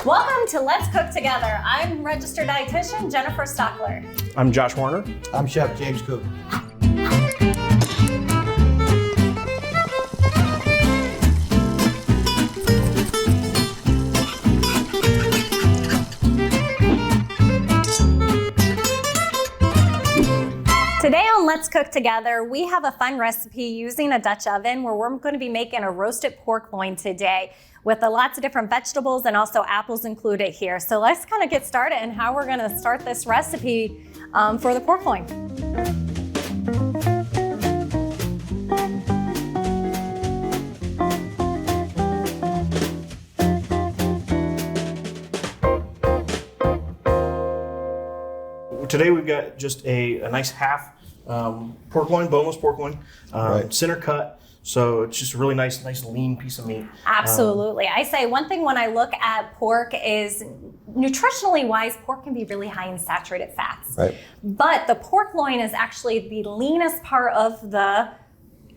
Welcome to Let's Cook Together. I'm registered dietitian Jennifer Stockler. I'm Josh Warner. I'm Chef James Cook. Today on Let's Cook Together, we have a fun recipe using a Dutch oven where we're going to be making a roasted pork loin today with lots of different vegetables and also apples included here. So let's kind of get started and how we're going to start this recipe for the pork loin. Today we've got just a nice half pork loin, boneless pork loin, center cut. So it's just a really nice lean piece of meat. Absolutely. I say one thing when I look at pork is nutritionally wise, pork can be really high in saturated fats. Right. But the pork loin is actually the leanest part of the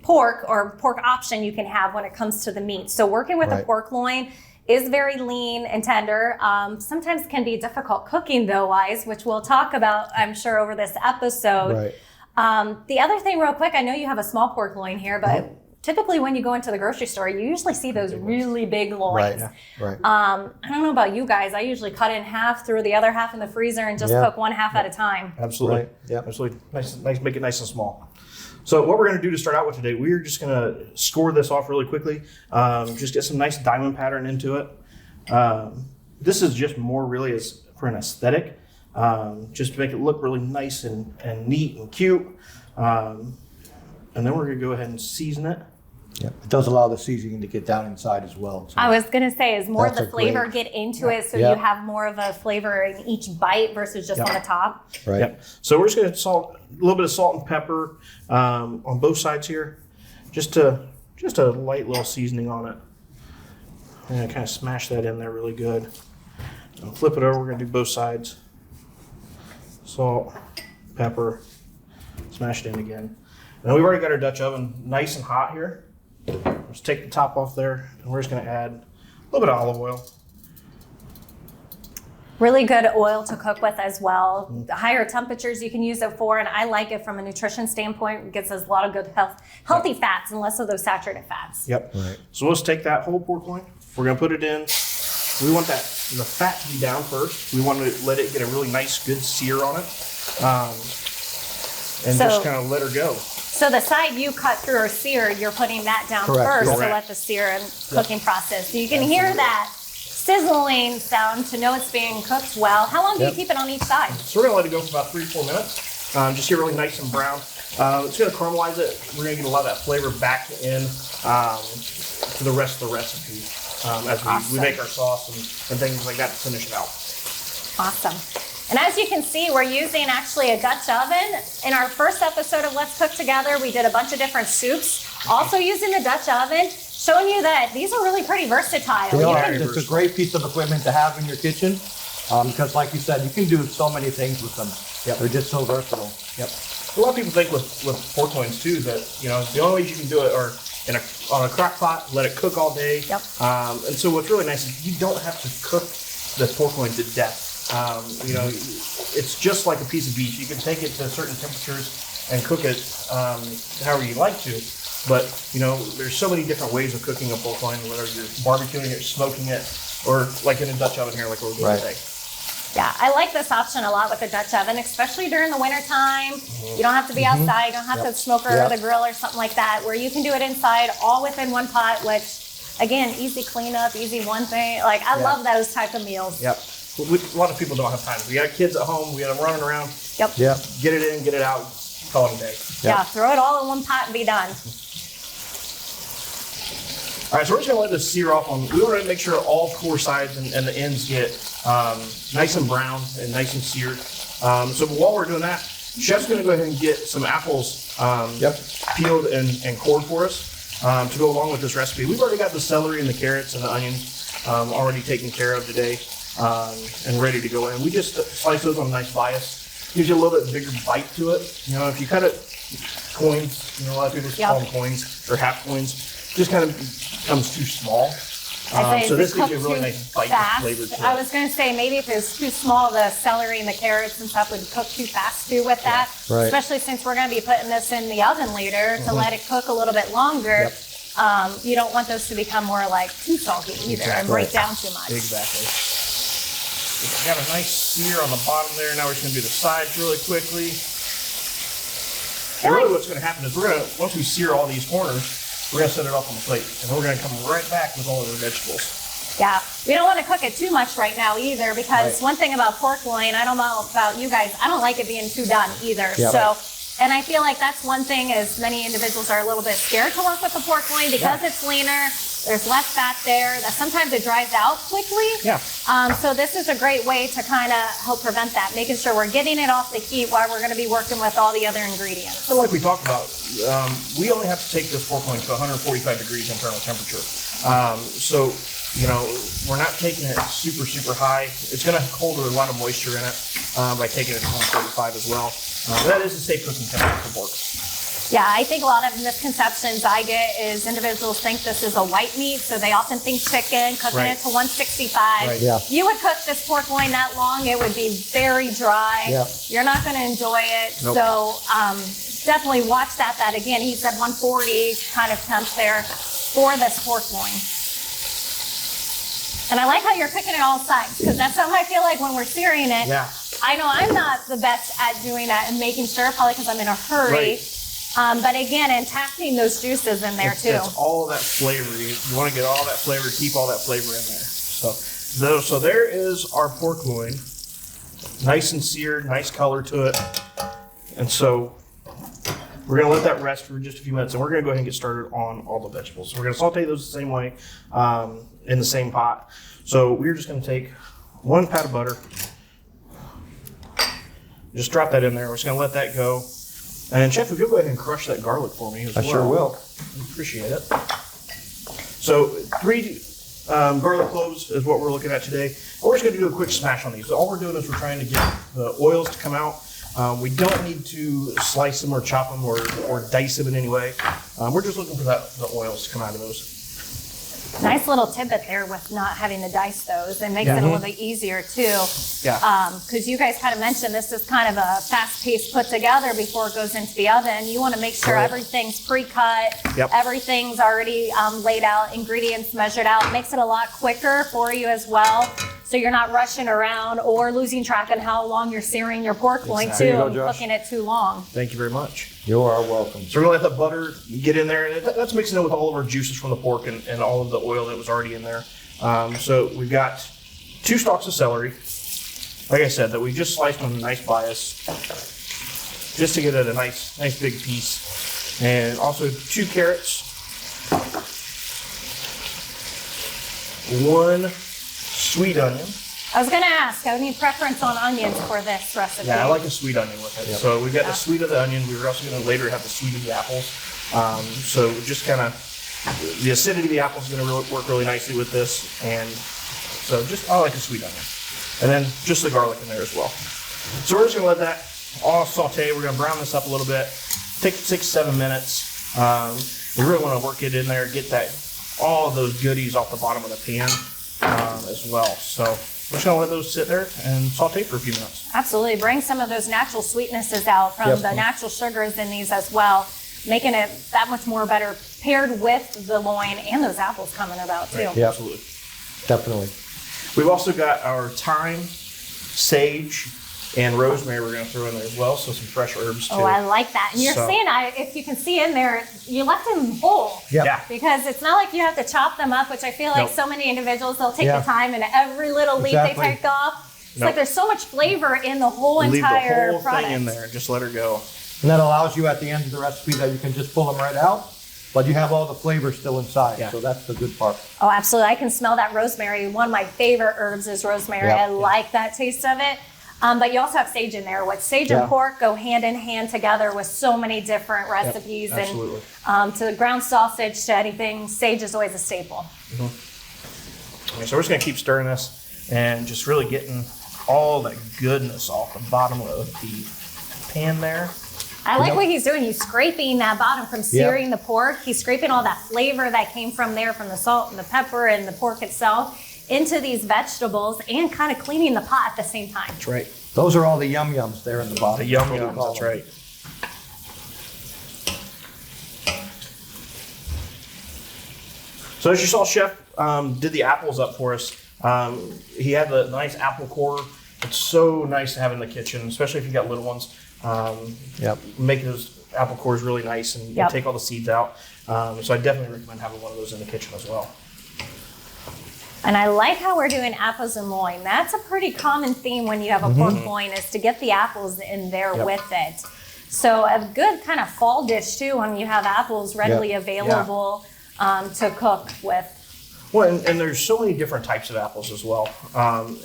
pork or pork option you can have when it comes to the meat. So working with a pork loin is very lean and tender. Sometimes can be difficult cooking though wise, which we'll talk about, I'm sure, over this episode. Right. The other thing real quick, I know you have a small pork loin here, but typically when you go into the grocery store, you usually see those really big loins. Right. I don't know about you guys. I usually cut it in half, throw the other half in the freezer, and just cook one half at a time. Absolutely. Right. Yeah. Absolutely. Nice, make it nice and small. So what we're going to do to start out with today, we're just going to score this off really quickly. Just get some nice diamond pattern into it. This is just more really as for an aesthetic, just to make it look really nice and neat and cute. And then we're going to go ahead and season it. Yeah. It does allow the seasoning to get down inside as well. So I was going to say, is more of That's the a flavor great- get into it so you have more of a flavor in each bite versus just on the top? Right. Yep. So we're just going to a little bit of salt and pepper on both sides here, just a light little seasoning on it. I'm going to kind of smash that in there really good. And flip it over. We're going to do both sides. Salt, pepper, smash it in again. And we've already got our Dutch oven nice and hot here. Let's take the top off there, and we're just going to add a little bit of olive oil. Really good oil to cook with as well. The higher temperatures you can use it for, and I like it from a nutrition standpoint. It gets us a lot of good healthy fats and less of those saturated fats. Yep. Right. So let's take that whole pork loin. We're going to put it in. We want the fat to be down first. We want to let it get a really nice, good sear on it. And just kind of let her go. So the side you cut through or sear, you're putting that down Correct. first to Correct. let the sear and cooking process. So you can hear that sizzling sound to know it's being cooked well. How long do you keep it on each side? So we're going to let it go for about 3-4 minutes. Just get really nice and brown. It's going to caramelize it. We're going to get a lot of that flavor back in to the rest of the recipe as we make our sauce and things like that to finish it out. Awesome. And as you can see, we're using actually a Dutch oven. In our first episode of Let's Cook Together, we did a bunch of different soups, also using the Dutch oven, showing you that these are really pretty versatile. They You are. can- It's a great piece of equipment to have in your kitchen because, like you said, you can do so many things with them. Yep. They're just so versatile. Yep. A lot of people think with pork loins too that the only way you can do it are on a crock pot, let it cook all day. Yep. And so what's really nice is you don't have to cook the pork loin to death. It's just like a piece of beef. You can take it to certain temperatures and cook it however you like to. But there's so many different ways of cooking a pork loin, whether you're barbecuing it, smoking it, or like in a Dutch oven here, like we're doing today. Yeah, I like this option a lot with the Dutch oven, especially during the winter time. You don't have to be outside, you don't have to smoke or the grill or something like that, where you can do it inside, all within one pot, which, again, easy cleanup, easy one thing. Like, I love those type of meals. Yep. A lot of people don't have time. We got kids at home, we got them running around. Yep. Yeah. Get it in, get it out, call it a day. Yeah, throw it all in one pot and be done. All right, so we're just gonna let this sear off we want to make sure all 4 sides and the ends get nice and brown and nice and seared. So while we're doing that, Chef's gonna go ahead and get some apples peeled and cored for us to go along with this recipe. We've already got the celery and the carrots and the onions already taken care of today and ready to go in. We just slice those on a nice bias. Gives you a little bit bigger bite to it. If you cut it coins, a lot of people call them coins or half coins, just kind of becomes too small. I say So this it's gives you a cooked really too nice bite fast. flavor to it. I was going to say maybe if it was too small, the celery and the carrots and stuff would cook too fast too with that. Right. Especially since we're going to be putting this in the oven later to let it cook a little bit longer. Yep. You don't want those to become more like too salty either and break down too much. Exactly. We got a nice sear on the bottom there. Now we're just going to do the sides really quickly. And really what's going to happen is once we sear all these corners, we're going to set it off on the plate. And then we're going to come right back with all of the vegetables. Yeah, we don't want to cook it too much right now either because one thing about pork loin, I don't know about you guys, I don't like it being too done either. Yeah. So, and I feel like that's one thing is many individuals are a little bit scared to work with the pork loin because it's leaner. There's less fat there. That sometimes it dries out quickly. Yeah. So this is a great way to kind of help prevent that, making sure we're getting it off the heat while we're going to be working with all the other ingredients. So like we talked about, we only have to take this pork loin to 145 degrees internal temperature. So, you know, we're not taking it super, super high. It's going to hold a lot of moisture in it by taking it to 145 as well. That is a safe cooking temperature for pork. Yeah, I think a lot of misconceptions I get is individuals think this is a white meat, so they often think chicken, cooking it to 165. Right. Yeah. You would cook this pork loin that long, it would be very dry. Yeah. You're not going to enjoy it. Nope. So definitely watch that. That again, he said 140 kind of temp there for this pork loin. And I like how you're cooking it all sides because that's something I feel like when we're searing it. Yeah. I know I'm not the best at doing that and making sure, probably because I'm in a hurry. Right. But again, impacting those juices in there too. It's all that flavor. You want to get all that flavor, keep all that flavor in there. So there is our pork loin. Nice and seared, nice color to it. And so we're going to let that rest for just a few minutes, and we're going to go ahead and get started on all the vegetables. So we're going to saute those the same way in the same pot. So we're just going to take 1 pat of butter. Just drop that in there. We're just going to let that go. And Chef, if you'll go ahead and crush that garlic for me as well. I sure will. Appreciate it. So 3 garlic cloves is what we're looking at today. And we're just going to do a quick smash on these. So all we're doing is we're trying to get the oils to come out. We don't need to slice them or chop them or dice them in any way. We're just looking for the oils to come out of those. Nice little tidbit there with not having to dice those. It makes it a little bit easier too. Yeah. Because you guys kind of mentioned this is kind of a fast-paced put together before it goes into the oven. You want to make sure everything's pre-cut, everything's already laid out, ingredients measured out. It makes it a lot quicker for you as well. So you're not rushing around or losing track on how long you're searing your pork loin too and cooking it too long. Thank you very much. You are welcome. So we're going to let the butter get in there, and that's mixing it with all of our juices from the pork and all of the oil that was already in there. So we've got 2 stalks of celery, like I said, that we just sliced on a nice bias, just to get it a nice big piece. And also 2 carrots, 1 sweet onion. I was going to ask, any preference on onions for this recipe? Yeah, I like a sweet onion with it. So we've got the sweet of the onion. We were also going to later have the sweet of the apples. So just kind of, the acidity of the apples is going to work really nicely with this. And so I like a sweet onion. And then just the garlic in there as well. So we're just going to let that all saute. We're going to brown this up a little bit. Take 6-7 minutes. We really want to work it in there, get all of those goodies off the bottom of the pan as well. So we're just going to let those sit there and saute for a few minutes. Absolutely. Bring some of those natural sweetnesses out from the natural sugars in these as well, making it that much more better paired with the loin and those apples coming about too. Right. Absolutely. Definitely. We've also got our thyme, sage, and rosemary we're going to throw in there as well, so some fresh herbs too. Oh, I like that. And you're seeing, if you can see in there, you left them whole. Yeah. Because it's not like you have to chop them up, which I feel like so many individuals, they'll take the time and every little leaf they take off. It's like there's so much flavor in the whole entire leave the whole product. thing in there, just let her go. And that allows you at the end of the recipe that you can just pull them right out, but you have all the flavor still inside. So that's the good part. Oh, absolutely. I can smell that rosemary. One of my favorite herbs is rosemary. I like that taste of it. But you also have sage in there, which sage and pork go hand in hand together with so many different recipes. Absolutely. And to ground sausage, to anything, sage is always a staple. Okay, so we're just going to keep stirring this and just really getting all that goodness off the bottom of the pan there. I like what he's doing. He's scraping that bottom from searing the pork. He's scraping all that flavor that came from there, from the salt and the pepper and the pork itself, into these vegetables, and kind of cleaning the pot at the same time. That's right. Those are all the yum-yums there in the bottom. The yum-yums, that's right. So as you saw, Chef did the apples up for us. He had the nice apple core. It's so nice to have in the kitchen, especially if you got little ones. Make those apple cores really nice and take all the seeds out. So I definitely recommend having one of those in the kitchen as well. And I like how we're doing apples and loin. That's a pretty common theme when you have a pork loin, is to get the apples in there with it. So a good kind of fall dish too, when you have apples readily available to cook with. Well, and there's so many different types of apples as well,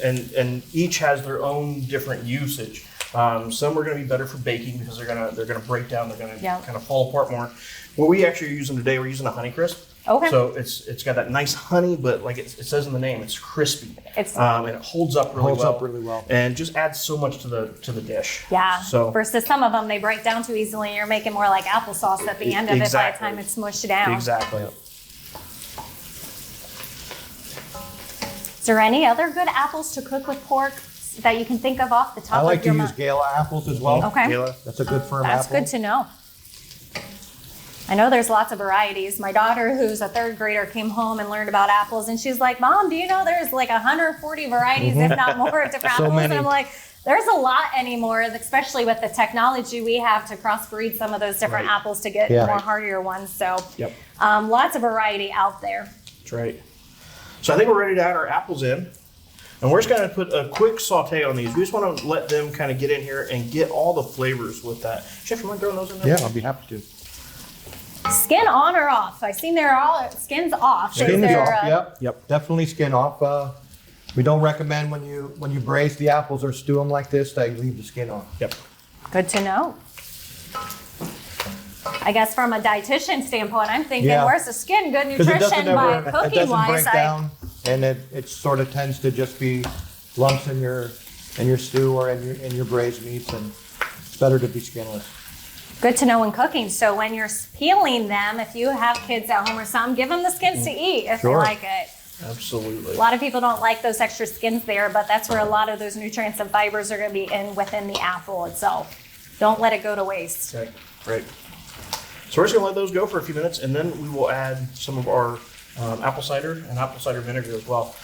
and each has their own different usage. Some are going to be better for baking because they're gonna break down, they're going to kind of fall apart more. What we actually are using today, we're using a Honeycrisp. Okay. So it's got that nice honey, but like it says in the name, it's crispy. And it holds up really well. And just adds so much to the dish. Yeah. So versus some of them, they break down too easily, and you're making more like applesauce at the end of it by the time it's smushed down. Exactly. Is there any other good apples to cook with pork that you can think of off the top I like of your to mind? use Gala apples as well. Okay. Gala. That's a good firm That's apple. good to know. I know there's lots of varieties. My daughter, who's a third grader, came home and learned about apples, and she's like, Mom, do you know there's like 140 varieties, if not more, of different apples? many. And I'm like, there's a lot anymore, especially with the technology we have to crossbreed some of those different apples to get more hardier ones. So lots of variety out there. That's right. So I think we're ready to add our apples in. And we're just going to put a quick saute on these. We just want to let them kind of get in here and get all the flavors with that. Chef, you mind throwing those in there? Yeah, I'll be happy to. Skin on or off? I seen they're all skins off. Skin is off. Yep. Definitely skin off. We don't recommend when you braise the apples or stew them like this that you leave the skin on. Yep. Good to know. I guess from a dietitian standpoint, I'm thinking, where's the skin? Good nutrition by cooking it doesn't wise. break down, and it sort of tends to just be lumps in your stew or in your braised meats, and it's better to be skinless. Good to know when cooking. So when you're peeling them, if you have kids at home or something, give them the skins to eat if they like it. Absolutely. A lot of people don't like those extra skins there, but that's where a lot of those nutrients and fibers are going to be within the apple itself. Don't let it go to waste. Okay, great. So we're just going to let those go for a few minutes, and then we will add some of our apple cider and apple cider vinegar as well,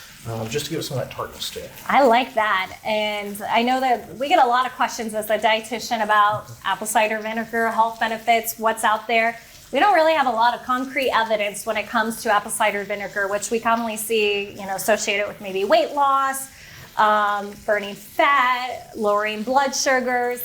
just to give it some of that tartness to it. I like that. And I know that we get a lot of questions as a dietitian about apple cider vinegar, health benefits, what's out there. We don't really have a lot of concrete evidence when it comes to apple cider vinegar, which we commonly see, associated with maybe weight loss, burning fat, lowering blood sugars.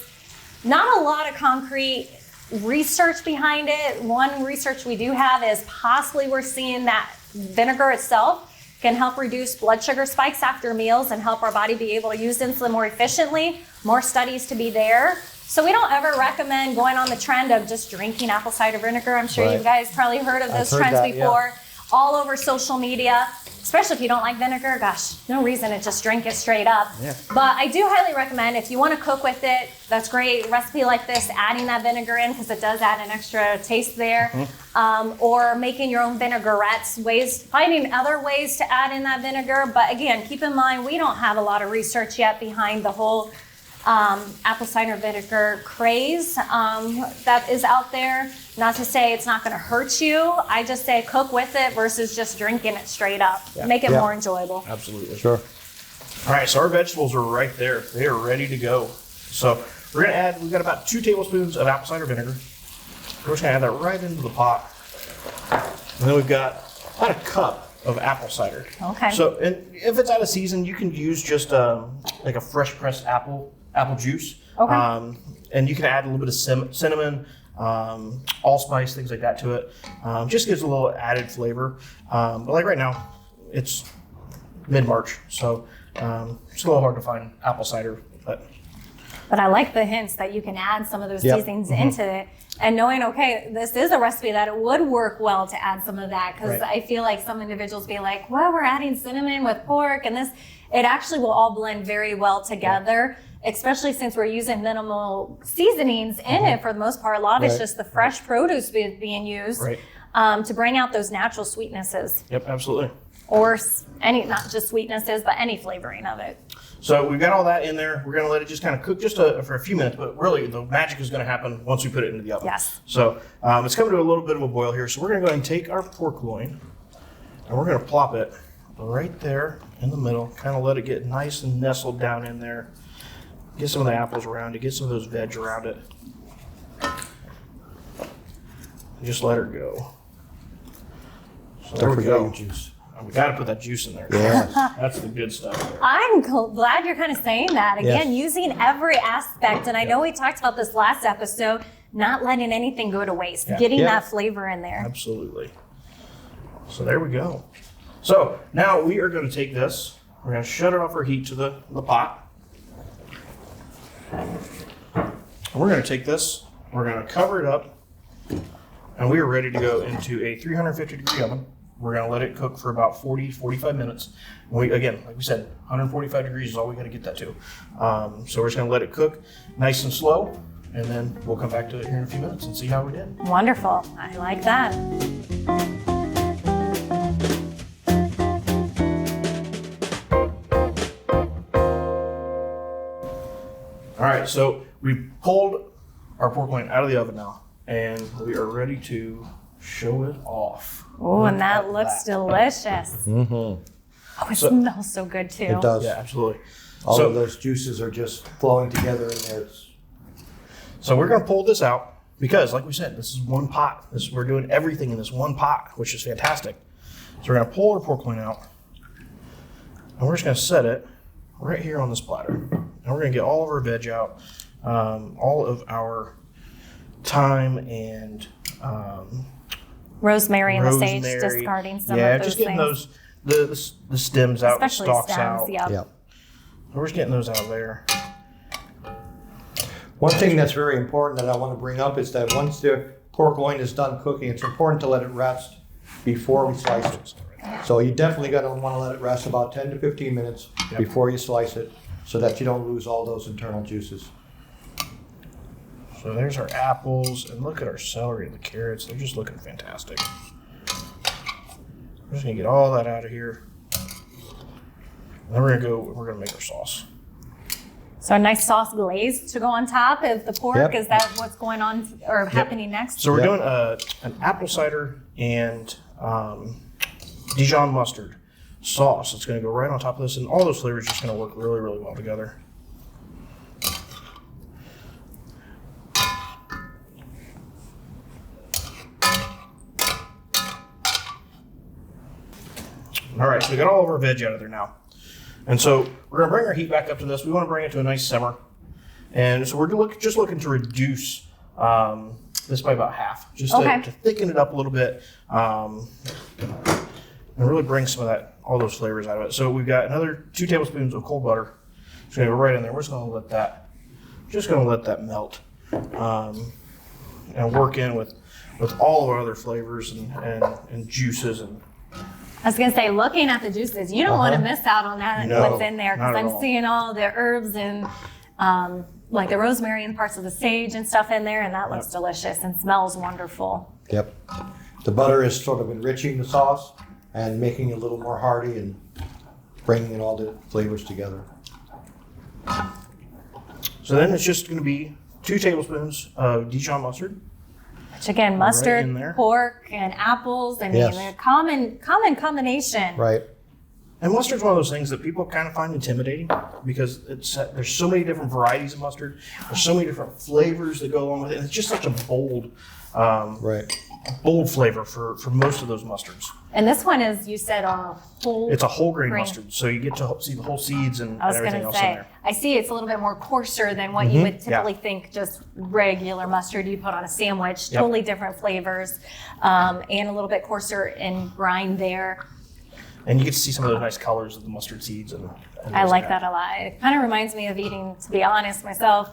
Not a lot of concrete research behind it. One research we do have is possibly we're seeing that vinegar itself can help reduce blood sugar spikes after meals and help our body be able to use insulin more efficiently. More studies to be there. So we don't ever recommend going on the trend of just drinking apple cider vinegar. I'm sure you guys probably heard of those trends before. All over social media, especially if you don't like vinegar. Gosh, no reason to just drink it straight up. But I do highly recommend, if you want to cook with it, that's great. A recipe like this, adding that vinegar in, because it does add an extra taste there. Or making your own vinaigrettes, finding other ways to add in that vinegar. But again, keep in mind, we don't have a lot of research yet behind the whole apple cider vinegar craze that is out there. Not to say it's not going to hurt you. I just say cook with it versus just drinking it straight up. Make it more enjoyable. Absolutely. Sure. All right, so our vegetables are right there. They are ready to go. So we're going to add, we've got about 2 tablespoons of apple cider vinegar. We're just going to add that right into the pot. And then we've got about a cup of apple cider. Okay. So and if it's out of season, you can use just like a fresh pressed apple juice. Okay. And you can add a little bit of cinnamon, allspice, things like that to it. Just gives a little added flavor. But like right now, it's mid-March, so it's a little hard to find apple cider. But I like the hints that you can add some of those seasonings into it. And knowing, okay, this is a recipe that it would work well to add some of that, because I feel like some individuals be like, well, we're adding cinnamon with pork and this. It actually will all blend very well together. especially since we're using minimal seasonings in it for the most part. A lot of it's Right. just the fresh produce being used Right. to bring out those natural sweetnesses, Yep, absolutely. or any, not just sweetnesses, but any flavoring of it. So we've got all that in there. We're going to let it just kind of cook for a few minutes, but really the magic is going to happen once we put it into the oven. Yes. So it's coming to a little bit of a boil here. So we're going to go ahead and take our pork loin and we're going to plop it right there in the middle, kind of let it get nice and nestled down in there. Get some of the apples around it, get some of those veg around it. And just let her go. So there Don't we forget go. your juice. We got to put that juice in there. Yes. That's the good stuff there. I'm glad you're kind of saying that. Again, Yes. using every aspect. And I know we talked about this last episode, not letting anything go to waste, Yeah. getting Yeah. that flavor in there. Absolutely. So there we go. So now we are going to take this, we're going to shut it off our heat to the pot. And we're going to take this, we're going to cover it up, and we are ready to go into a 350 degree oven. We're going to let it cook for about 40-45 minutes. Again, like we said, 145 degrees is all we got to get that to. So we're just going to let it cook nice and slow, and then we'll come back to it here in a few minutes and see how we did. Wonderful. I like that. All right, so we pulled our pork loin out of the oven now, and we are ready to show it off. Oh, and Look that at looks delicious. Mm-hmm. Oh, it So- smells so good too. It does. Yeah, absolutely. All So- of those juices are just flowing together in there. So we're going to pull this out because, like we said, this is one pot. We're doing everything in this one pot, which is fantastic. So we're going to pull our pork loin out, and we're just going to set it right here on this platter. And we're going to get all of our veg out, all of our thyme and Rosemary and the sage, rosemary. discarding some yeah, of those just getting things. those the stems out, Especially the stalks stems, out. yeah. Yeah. We're just getting those out of there. One thing that's very important that I want to bring up is that once the pork loin is done cooking, it's important to let it rest before we slice it. So you definitely got to want to let it rest about 10 to 15 minutes Yep. before you slice it so that you don't lose all those internal juices. So there's our apples, and look at our celery and the carrots. They're just looking fantastic. We're just gonna get all that out of here. And then we're gonna make our sauce. So a nice sauce glaze to go on top of the pork. Yep. Is that what's going on or happening next? So we're Yep. doing an apple cider and Dijon mustard sauce. It's gonna go right on top of this, and all those flavors are just gonna work really, really well together. All right, so we got all of our veg out of there now. And so we're gonna bring our heat back up to this. We wanna bring it to a nice simmer. And so we're just looking to reduce this by about half, just Okay. to thicken it up a little bit, and really bring some of all those flavors out of it. So we've got another 2 tablespoons of cold butter. It's gonna go right in there. We're just gonna let that melt, and work in with all of our other flavors and juices and. I was gonna say, looking at the juices, you don't want to miss out on that. No, what's in there, because not at I'm all. seeing all the herbs and like the rosemary and parts of the sage and stuff in there, and that looks delicious and smells wonderful. Yep. The butter is sort of enriching the sauce and making it a little more hearty and bringing in all the flavors together. So then it's just gonna be 2 tablespoons of Dijon mustard. Which again, in mustard, there. pork, and apples. I mean, Yes. a common combination. Right. And mustard's one of those things that people kind of find intimidating because there's so many different varieties of mustard. There's so many different flavors that go along with it. And it's just such a bold Right. flavor for most of those mustards. And this one is, you said, a whole. It's a whole grain Grain. mustard, so you get to see the whole seeds and I was everything gonna else in say, there. I see it's a little bit more coarser than what you would typically think just regular mustard you put on a sandwich. Yep. Totally different flavors, and a little bit coarser in rind there. And you get to see some of those nice colors of the mustard seeds. And I those like kind that a lot. It kind of reminds me of eating, to be honest, myself,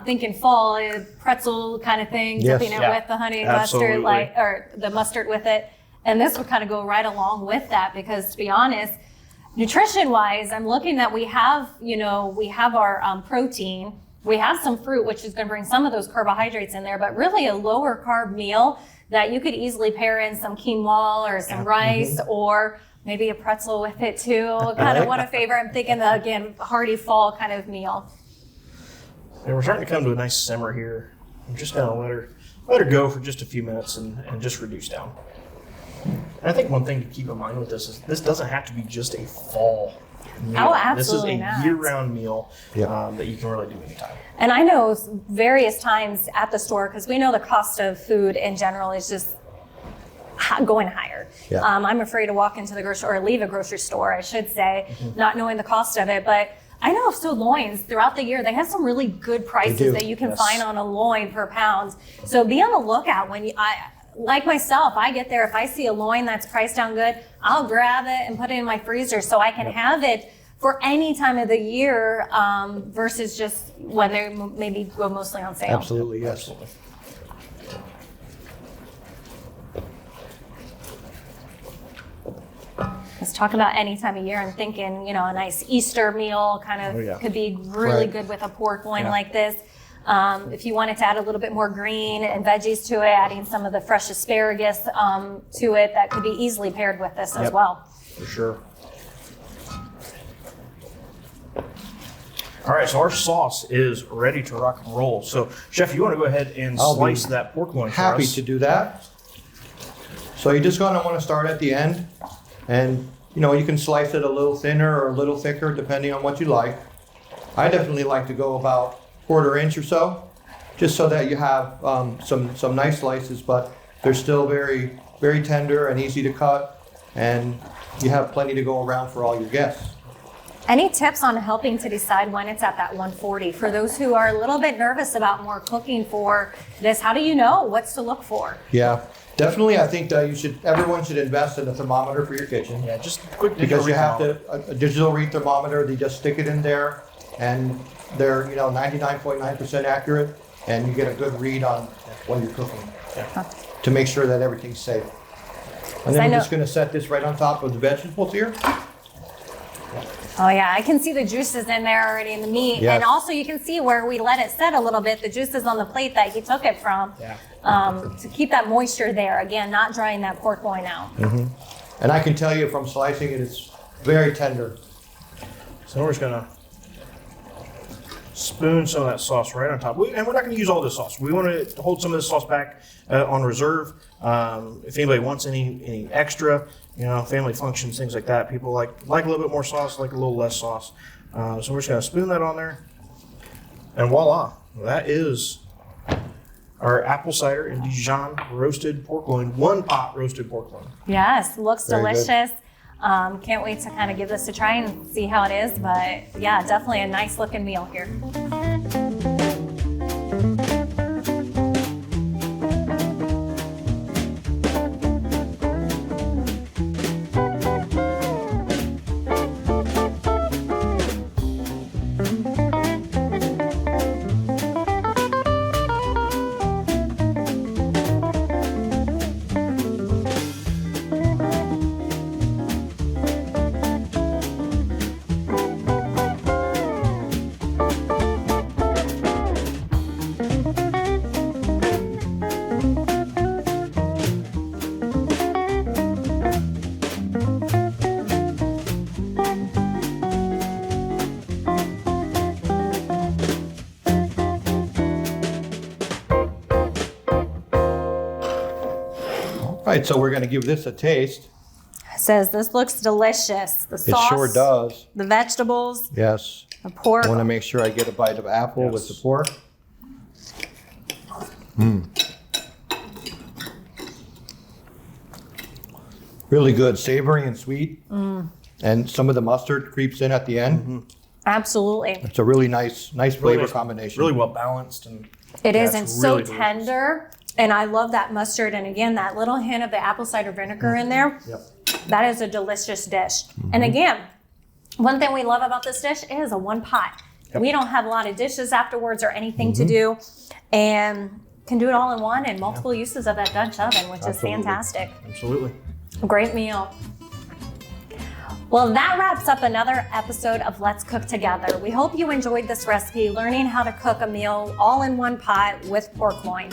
thinking fall, pretzel kind of thing, Yes. dipping it Yeah, with the honey absolutely. mustard, or the mustard with it. And this would kind of go right along with that because, to be honest, Nutrition wise, I'm looking that we have, we have our protein. We have some fruit, which is going to bring some of those carbohydrates in there, but really a lower carb meal that you could easily pair in some quinoa or some rice or maybe a pretzel with it too. Kind of what a favorite. I'm thinking, again, hearty fall kind of meal. And we're starting to come to a nice simmer here. I'm just going to let her go for just a few minutes and just reduce down. And I think one thing to keep in mind with this is this doesn't have to be just a fall meal. Oh, absolutely This is a not. year-round meal that you can really do anytime. And I know various times at the store, because we know the cost of food in general is just going higher. Yeah. I'm afraid to walk into the grocery or leave a grocery store, I should say, not knowing the cost of it. But I know of loins throughout the year, they have some really good prices that you can find on a loin per pound. So be on the lookout when like myself, I get there, if I see a loin that's priced down good, I'll grab it and put it in my freezer so I can have it for any time of the year versus just when they maybe go mostly on sale. Absolutely, yes. Absolutely. Let's talk about any time of year. I'm thinking, a nice Easter meal kind of could be really good with a pork loin like this. If you wanted to add a little bit more green and veggies to it, adding some of the fresh asparagus to it, that could be easily paired with this as well. For sure. All right, so our sauce is ready to rock and roll. So, Chef, you want to go ahead and slice that pork loin for us? Happy to do that. So you're just going to want to start at the end, and you can slice it a little thinner or a little thicker depending on what you like. I definitely like to go about 1/4 inch or so, just so that you have some nice slices, but they're still very, very tender and easy to cut, and you have plenty to go around for all your guests. Any tips on helping to decide when it's at that 140? For those who are a little bit nervous about more cooking for this, how do you know what's to look for? Yeah, definitely. I think that everyone should invest in a thermometer for your kitchen. Yeah, just quick Because you have a digital read thermometer. They just stick it in there, and they're 99.9% accurate, and you get a good read on when you're cooking to make sure that everything's safe. And then we're just going to set this right on top of the vegetables here. Oh yeah, I can see the juices in there already in the meat. Yes. And also you can see where we let it set a little bit, the juices on the plate that he took it from, to keep that moisture there. Again, not drying that pork loin out. And I can tell you from slicing it, it's very tender. So we're just going to spoon some of that sauce right on top. And we're not going to use all this sauce. We want to hold some of this sauce back on reserve. If anybody wants any extra, family functions, things like that, people like a little bit more sauce, like a little less sauce. So we're just going to spoon that on there. And voila, that is our apple cider and Dijon roasted pork loin, 1 pot roasted pork loin. Yes, looks Very good. delicious. Can't wait to kind of give this a try and see how it is. But yeah, definitely a nice looking meal here. All right, so we're going to give this a taste. It says this looks delicious. The sauce, It sure does. the vegetables, Yes. the pork. I want to make sure I get a bite of apple with the pork. Really good, savory and sweet. And some of the mustard creeps in at the end. Absolutely. It's a really nice flavor nice, combination. Really well balanced. And It is, it's and so really delicious. tender. And I love that mustard. And again, that little hint of the apple cider vinegar in there. That is a delicious dish. And again, one thing we love about this dish is a 1 pot. We don't have a lot of dishes afterwards or anything to do, and can do it all in one and multiple uses of that Dutch oven, which is fantastic. Absolutely. Great meal. Well, that wraps up another episode of Let's Cook Together. We hope you enjoyed this recipe, learning how to cook a meal all in one pot with pork loin.